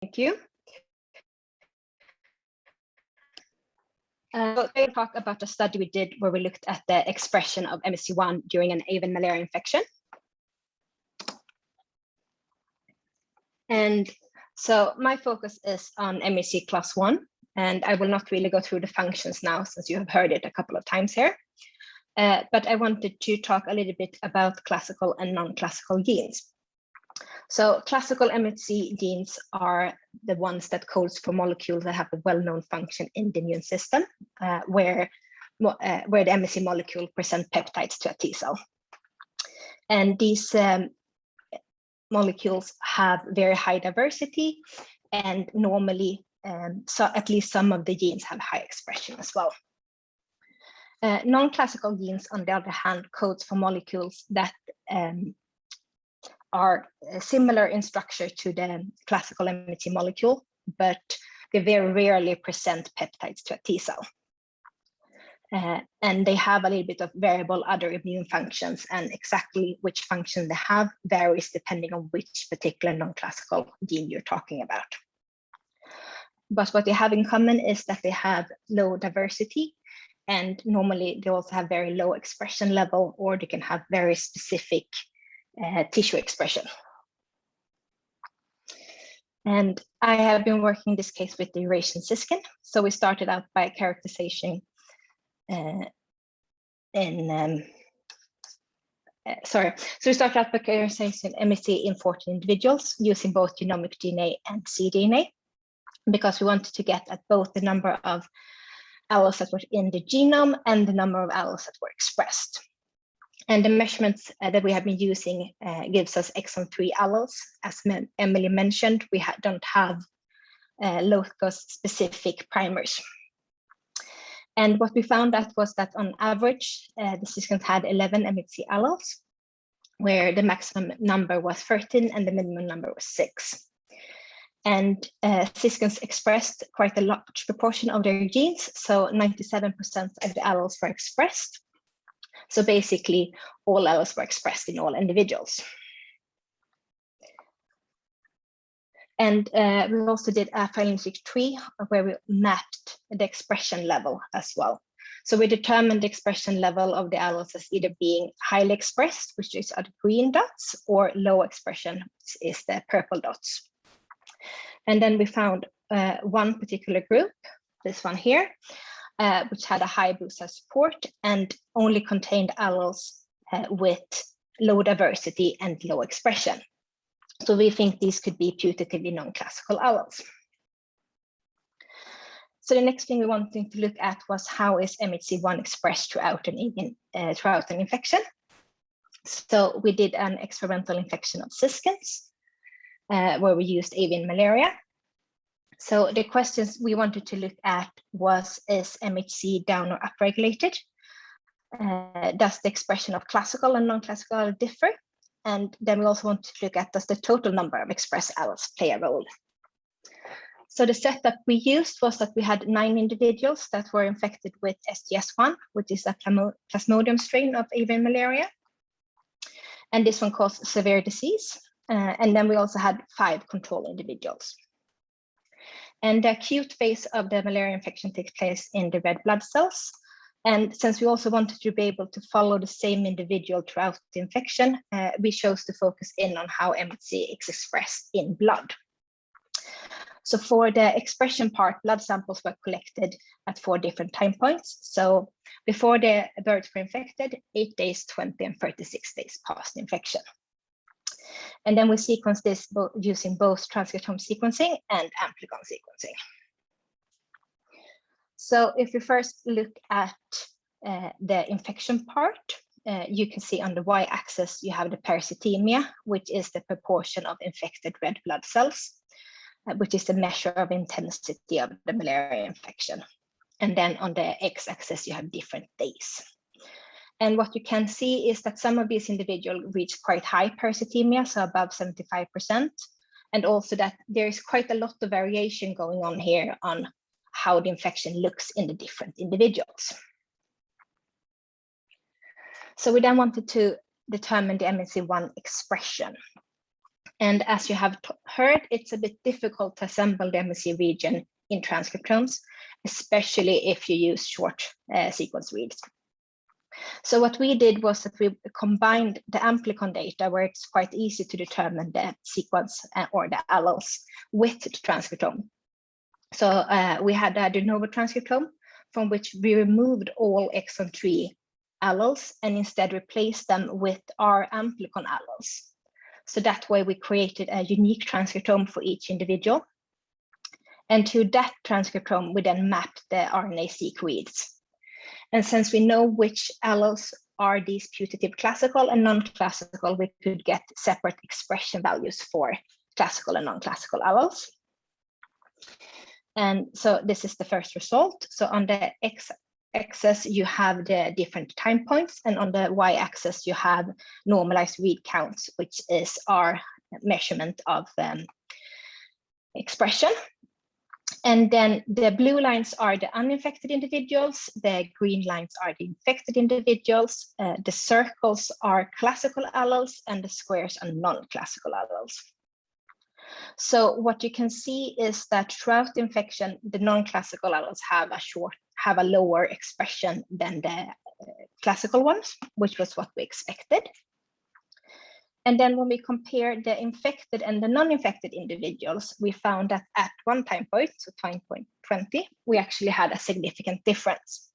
Thank you. We'll talk about a study we did where we looked at the expression of MHC-I during an avian malaria infection. And so my focus is on MHC class 1, and I will not really go through the functions now since you have heard it a couple of times here. But I wanted to talk a little bit about classical and non-classical genes. So classical MHC genes are the ones that codes for molecules that have a well-known function in the immune system, where the MHC molecule presents peptides to a T cell. And these molecules have very high diversity, and normally, so at least some of the genes have high expression as well. Non-classical genes, on the other hand, codes for molecules that are similar in structure to the classical MHC molecule, but they very rarely present peptides to a T cell. And they have a little bit of variable other immune functions, and exactly which function they have varies depending on which particular non-classical gene you're talking about. But what they have in common is that they have low diversity, and normally they also have very low expression level, or they can have very specific tissue expression. And I have been working this case with the Eurasian siskin. So we started out by characterization so we started out by characterizing MHC in 14 individuals using both genomic DNA and cDNA, because we wanted to get at both the number of alleles that were in the genome and the number of alleles that were expressed. And the measurements that we have been using gives us exon 3 alleles. As Emily mentioned, we don't have locus-specific primers. And what we found out was that on average, the siskins had 11 MHC alleles, where the maximum number was 13 and the minimum number was 6. And siskins expressed quite a large proportion of their genes, so 97% of the alleles were expressed. So basically, all alleles were expressed in all individuals. And we also did a phylogenetic tree where we mapped the expression level as well. So we determined the expression level of the alleles as either being highly expressed, which is the green dots, or low expression, which is the purple dots. And then we found one particular group, this one here, which had a high booster support and only contained alleles with low diversity and low expression. So we think these could be putatively non-classical alleles. So the next thing we wanted to look at was how is MHC-I expressed throughout an infection. So we did an experimental infection of siskins, where we used avian malaria. So the questions we wanted to look at was, is MHC down or upregulated? Does the expression of classical and non-classical differ? And then we also want to look at, does the total number of expressed alleles play a role? So the setup we used was that we had 9 individuals that were infected with SGS1, which is a plasmodium strain of avian malaria. And this one caused severe disease. And then we also had 5 control individuals. And the acute phase of the malaria infection takes place in the red blood cells. And since we also wanted to be able to follow the same individual throughout the infection, we chose to focus in on how MHC is expressed in blood. So for the expression part, blood samples were collected at 4 different time points. So before the birds were infected, 8 days, 20, and 36 days past infection. And then we sequenced this using both transcriptome sequencing and amplicon sequencing. So if we first look at the infection part, you can see on the y-axis, you have the parasitemia, which is the proportion of infected red blood cells, which is the measure of intensity of the malaria infection. And then on the x-axis, you have different days. And what you can see is that some of these individuals reach quite high parasitemia, so above 75%. And also that there is quite a lot of variation going on here on how the infection looks in the different individuals. So we then wanted to determine the MHC-I expression. And as you have heard, it's a bit difficult to assemble the MHC region in transcriptomes, especially if you use short sequence reads. So what we did was that we combined the amplicon data, where it's quite easy to determine the sequence or the alleles, with the transcriptome. So we had a de novo transcriptome from which we removed all exon 3 alleles and instead replaced them with our amplicon alleles. So that way we created a unique transcriptome for each individual. And to that transcriptome, we then mapped the RNA-seq reads. And since we know which alleles are these putative classical and non-classical, we could get separate expression values for classical and non-classical alleles. And so this is the first result. So on the x-axis, you have the different time points, and on the y-axis, you have normalized read counts, which is our measurement of expression. And then the blue lines are the uninfected individuals, the green lines are the infected individuals, the circles are classical alleles, and the squares are non-classical alleles. So what you can see is that throughout the infection, the non-classical alleles have a lower expression than the classical ones, which was what we expected. And then when we compare the infected and the non-infected individuals, we found that at one time point, so time point 20, we actually had a significant difference.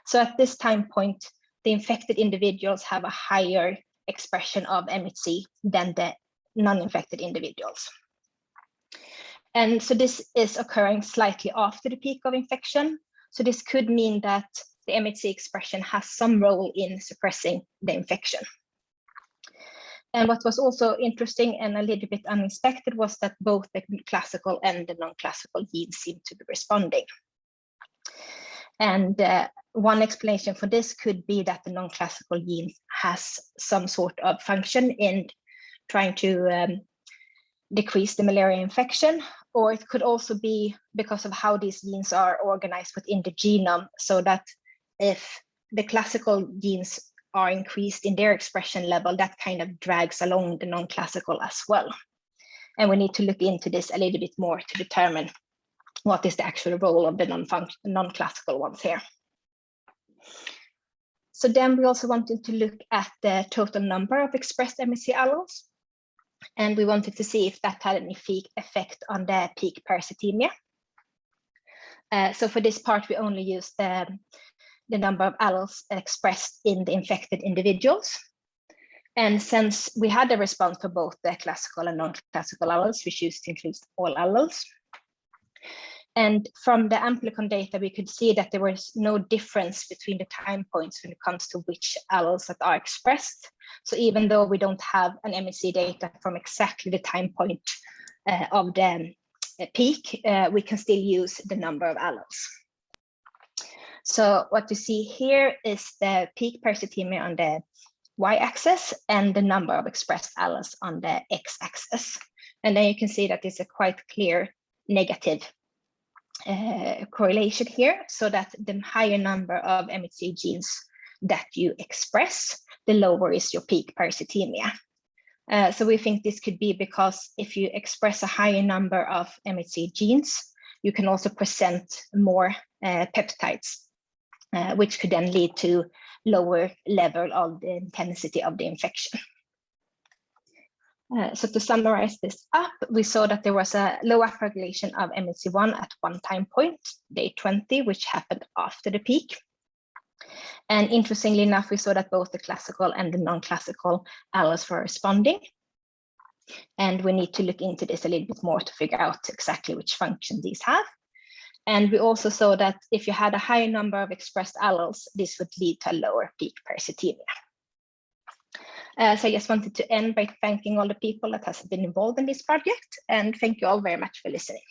So at this time point, the infected individuals have a higher expression of MHC than the non-infected individuals. And so this is occurring slightly after the peak of infection. So this could mean that the MHC expression has some role in suppressing the infection. And what was also interesting and a little bit unexpected was that both the classical and the non-classical genes seem to be responding. And one explanation for this could be that the non-classical gene has some sort of function in trying to decrease the malaria infection, or it could also be because of how these genes are organized within the genome, so that if the classical genes are increased in their expression level, that kind of drags along the non-classical as well. And we need to look into this a little bit more to determine what is the actual role of the non-classical ones here. So then we also wanted to look at the total number of expressed MHC alleles. And we wanted to see if that had any effect on the peak parasitemia. So for this part, we only used the number of alleles expressed in the infected individuals. And since we had a response for both the classical and non-classical alleles, we choose to include all alleles. And from the amplicon data, we could see that there was no difference between the time points when it comes to which alleles that are expressed. So even though we don't have an MHC data from exactly the time point of the peak, we can still use the number of alleles. So what you see here is the peak parasitemia on the y-axis and the number of expressed alleles on the x-axis. And then you can see that it's a quite clear negative correlation here, so that the higher number of MHC genes that you express, the lower is your peak parasitemia. So we think this could be because if you express a higher number of MHC genes, you can also present more peptides, which could then lead to lower level of the intensity of the infection. So to summarize this up, we saw that there was a low upregulation of MHC-I at one time point, day 20, which happened after the peak. And interestingly enough, we saw that both the classical and the non-classical alleles were responding. And we need to look into this a little bit more to figure out exactly which function these have. And we also saw that if you had a higher number of expressed alleles, this would lead to a lower peak parasitemia. So I just wanted to end by thanking all the people that has been involved in this project, and thank you all very much for listening.